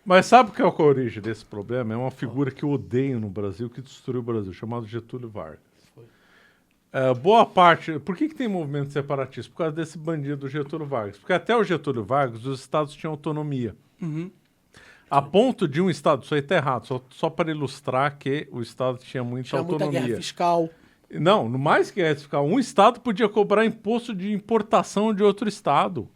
Mas sabe o que é a origem desse problema? É uma figura que eu odeio no Brasil, que destruiu o Brasil, chamado Getúlio Vargas. Boa parte... Por que tem movimento separatista? Por causa desse bandido Getúlio Vargas. Porque até o Getúlio Vargas, os estados tinham autonomia. A ponto de um estado... Isso aí está errado, só para ilustrar que o estado tinha muita autonomia. Muita guerra fiscal. Não, mais que guerra fiscal. Um estado podia cobrar imposto de importação de outro estado.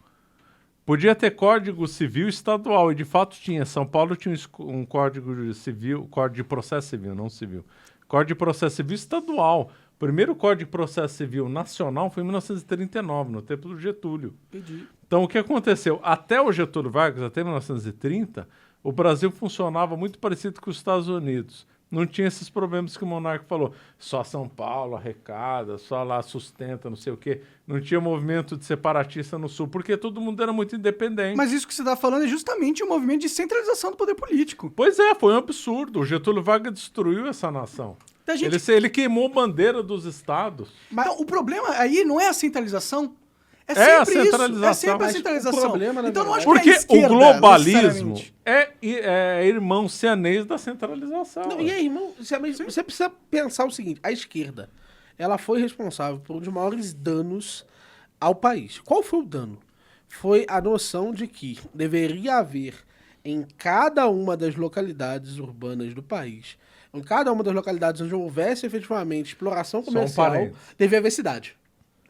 Podia ter código civil estadual, e de fato tinha. São Paulo tinha um código civil, código de processo civil, não civil. Código de processo civil estadual. O primeiro código de processo civil nacional foi em 1939, no tempo do Getúlio. Entendi. Então, o que aconteceu? Até o Getúlio Vargas, até 1930, o Brasil funcionava muito parecido com os Estados Unidos. Não tinha esses problemas que o Monarca falou. Só São Paulo arrecada, só lá sustenta, não sei o quê. Não tinha movimento de separatista no Sul, porque todo mundo era muito independente. Mas isso que você está falando é justamente um movimento de centralização do poder político. Pois é, foi um absurdo. O Getúlio Vargas destruiu essa nação. Ele queimou bandeira dos estados. Mas então, o problema aí não é a centralização. É sempre a centralização. Isso. É sempre a centralização. O problema, então não acho porque que é a esquerda, o globalismo é irmão siamês da centralização. Não, e aí, irmão, você precisa pensar o seguinte, a esquerda, ela foi responsável por um dos maiores danos ao país. Qual foi o dano? Foi a noção de que deveria haver em cada uma das localidades urbanas do país, em cada uma das localidades onde houvesse efetivamente exploração comercial, devia haver cidade.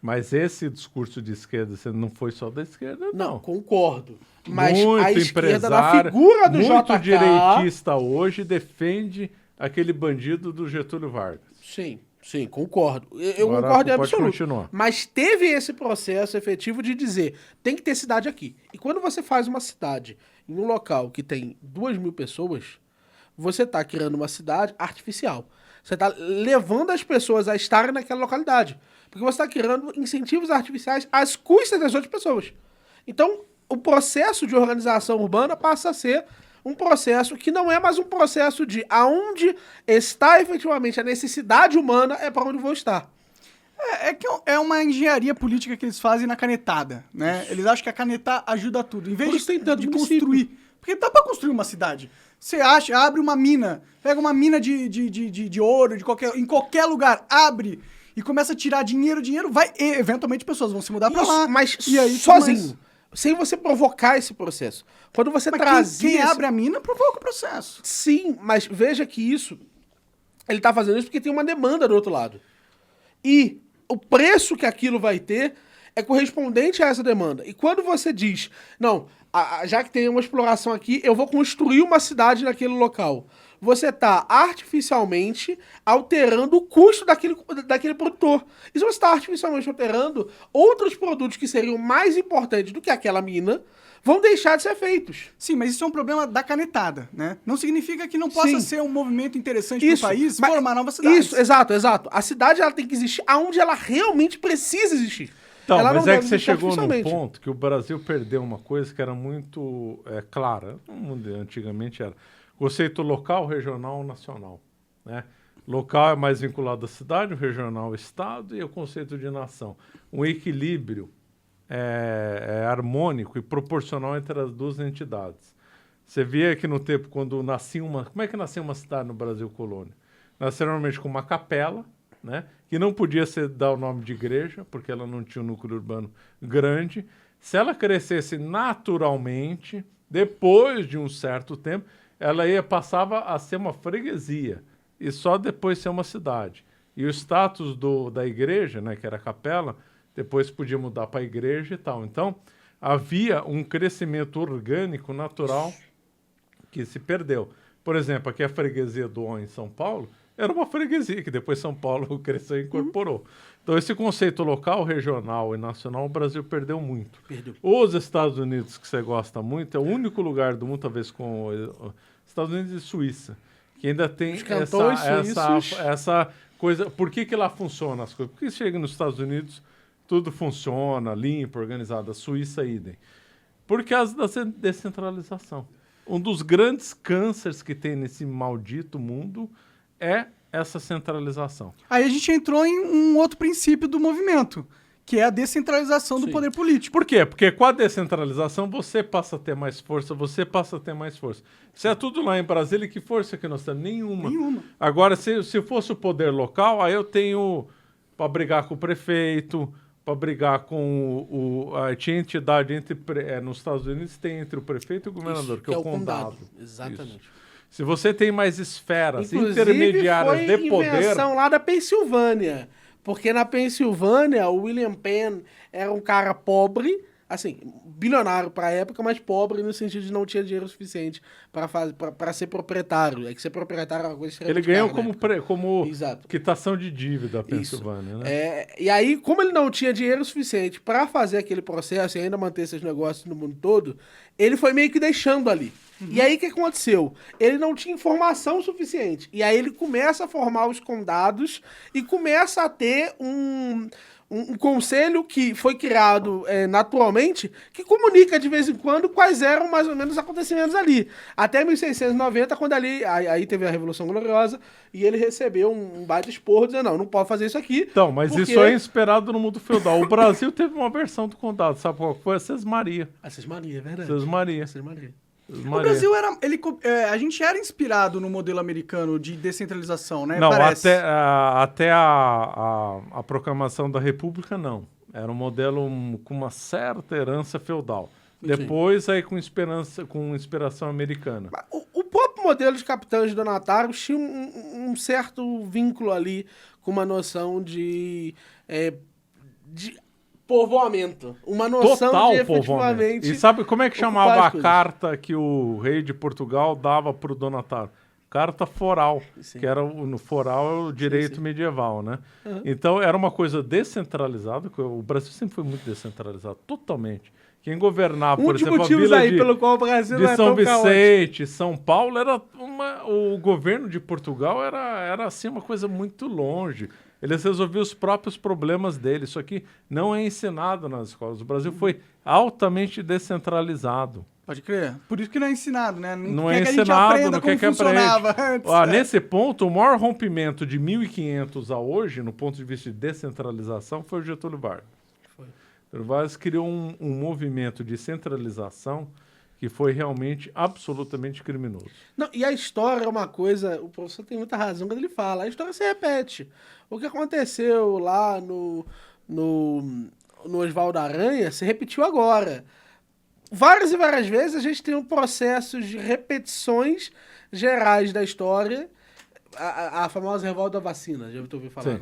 Mas esse discurso de esquerda não foi só da esquerda, não. Não, concordo. Mas muito a esquerda, na figura do muito JK... direitista hoje defende aquele bandido do Getúlio Vargas. Sim, concordo. Eu Agora, concordo em pode absoluto. continuar. Mas teve esse processo efetivo de dizer, tem que ter cidade aqui. E quando você faz uma cidade em um local que tem 2.000 pessoas, você está criando uma cidade artificial. Você está levando as pessoas a estarem naquela localidade. Porque você está criando incentivos artificiais às custas das outras pessoas. Então, o processo de organização urbana passa a ser um processo que não é mais um processo de aonde está efetivamente a necessidade humana é para onde vou estar. É que é uma engenharia política que eles fazem na canetada, né? Eles acham que a canetar ajuda tudo. Em vez de construir. Porque dá para construir uma cidade. Você abre uma mina, pega uma mina de ouro em qualquer lugar, abre e começa a tirar dinheiro, vai, e eventualmente pessoas vão se mudar para lá. Mas e aí, sozinho, sem você provocar esse processo. Quando você quem abre a mina provoca o processo. Sim, mas veja que ele tá fazendo isso porque tem uma demanda do outro lado. E o preço que aquilo vai ter é correspondente a essa demanda. E quando você diz, não, já que tem uma exploração aqui, eu vou construir uma cidade naquele local. Você está artificialmente alterando o custo daquele produtor. E se você está artificialmente alterando, outros produtos que seriam mais importantes do que aquela mina vão deixar de ser feitos. Sim, mas isso é um problema da canetada, né? Não significa que não possa ser um movimento interessante para o país formar novas cidades. Isso, exato. A cidade ela tem que existir aonde ela realmente precisa existir. Então, ela mas é que você chegou num ponto que o Brasil perdeu uma coisa que era muito clara. Antigamente era conceito local, regional, nacional, né? Local é mais vinculado à cidade, o regional ao estado e o conceito de nação. Um equilíbrio harmônico e proporcional entre as duas entidades. Você via que no tempo, quando nascia uma... Como é que nascia uma cidade no Brasil colônia? Nascia normalmente com uma capela, né? Que não podia dar o nome de igreja, porque ela não tinha um núcleo urbano grande. Se ela crescesse naturalmente, depois de um certo tempo, ela passava a ser uma freguesia e só depois ser uma cidade. E o status da igreja, né, que era a capela, depois podia mudar para a igreja e tal. Então, havia um crescimento orgânico, natural, que se perdeu. Por exemplo, aqui a freguesia do O em São Paulo era uma freguesia, que depois São Paulo cresceu e incorporou. Então, esse conceito local, regional e nacional, o Brasil perdeu muito. Os Estados Unidos, que você gosta muito, é o único lugar do mundo, talvez com Estados Unidos e Suíça, que ainda tem essa coisa. Por que lá funciona as coisas? Porque chega nos Estados Unidos, tudo funciona, limpo, organizado. A Suíça, idem. Por causa da descentralização. Um dos grandes cânceres que tem nesse maldito mundo é essa centralização. Aí a gente entrou em um outro princípio do movimento, que é a descentralização do Sim. poder político. Por quê? Porque com a descentralização você passa a ter mais força, você passa a ter mais força. Se é tudo lá em Brasília, que força que nós temos? Nenhuma. Agora, se fosse o poder local, aí eu tenho para brigar com o prefeito, para brigar com tinha entidade nos Estados Unidos tem entre o prefeito e o governador, Isso, que é o condado. Exatamente. Isso. Se você tem mais esferas Inclusive, intermediárias de poder... foi invenção lá da Pensilvânia. Porque na Pensilvânia, o William Penn era um cara pobre, assim, bilionário para a época, mas pobre no sentido de não tinha dinheiro suficiente para ser proprietário. É que ser proprietário é uma coisa Ele extremamente ganhou cara, como Exato. quitação de dívida a Pensilvânia, né? E aí, como ele não tinha dinheiro suficiente para fazer aquele processo e ainda manter esses negócios no mundo todo, ele foi meio que deixando ali. E aí, o que aconteceu? Ele não tinha informação suficiente. E aí, ele começa a formar os condados e começa a ter um conselho que foi criado naturalmente, que comunica de vez em quando quais eram mais ou menos os acontecimentos ali. Até 1690, quando aí teve a Revolução Gloriosa, e ele recebeu um baita esporro, dizendo, não pode fazer isso aqui. Então, mas isso é inspirado no mundo feudal. O Brasil teve uma versão do condado, sabe qual foi? A Sesmaria. A Sesmaria, é verdade. Sesmaria. O Brasil a gente era inspirado no modelo americano de descentralização, né? Não, Parece. até a proclamação da República, não. Era um modelo com uma certa herança feudal. Depois, aí com inspiração americana. O próprio modelo de capitães donatários tinha um certo vínculo ali com uma noção de povoamento. Uma noção Total de efetivamente... povoamento. E sabe como é que chamava a carta que o rei de Portugal dava para o donatário? Carta foral, que era no foral é o direito medieval, né? Então era uma coisa descentralizada, o Brasil sempre foi muito descentralizado, totalmente. Quem governava, por exemplo, a vila pelo qual o Brasil de São Vicente, São Paulo, o governo de Portugal era assim uma coisa muito longe. Eles resolviam os próprios problemas deles. Isso aqui não é ensinado nas escolas. O Brasil foi altamente descentralizado. Pode crer. Por isso que não é ensinado, né? Não é ensinado, não quer que aprenda. Nesse ponto, o maior rompimento de 1500 a hoje, no ponto de vista de descentralização, foi o Getúlio Vargas. Getúlio Vargas criou um movimento de centralização que foi realmente absolutamente criminoso. Não, e a história é uma coisa, o professor tem muita razão quando ele fala, a história se repete. O que aconteceu lá no Oswaldo Aranha se repetiu agora. Várias e várias vezes a gente tem um processo de repetições gerais da história. A famosa revolta da vacina, já ouviu falar?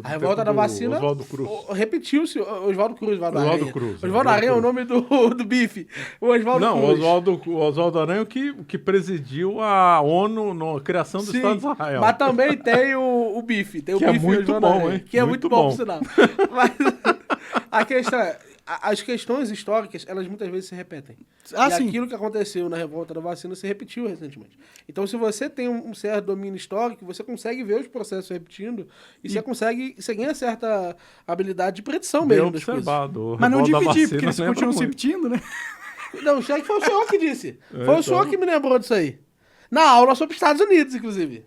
A revolta da vacina Oswaldo Cruz. Repetiu-se. Oswaldo Aranha. Cruz. Oswaldo Aranha é o nome do bife. O Oswaldo Aranha que presidiu a ONU na criação do Estado de Israel. Mas também tem o bife. Tem o bife é muito bom, hein? Que é muito bom, por sinal. Mas a questão é, as questões históricas, elas muitas vezes se repetem. Aquilo que aconteceu na revolta da vacina se repetiu recentemente. Então, se você tem um certo domínio histórico, você consegue ver os processos repetindo e você ganha certa habilidade de predição mesmo das coisas. Mas não dividir, porque eles continuam se repetindo, né? Não, isso aí foi o senhor que disse. Foi o senhor que me lembrou disso aí. Na aula sobre Estados Unidos, inclusive.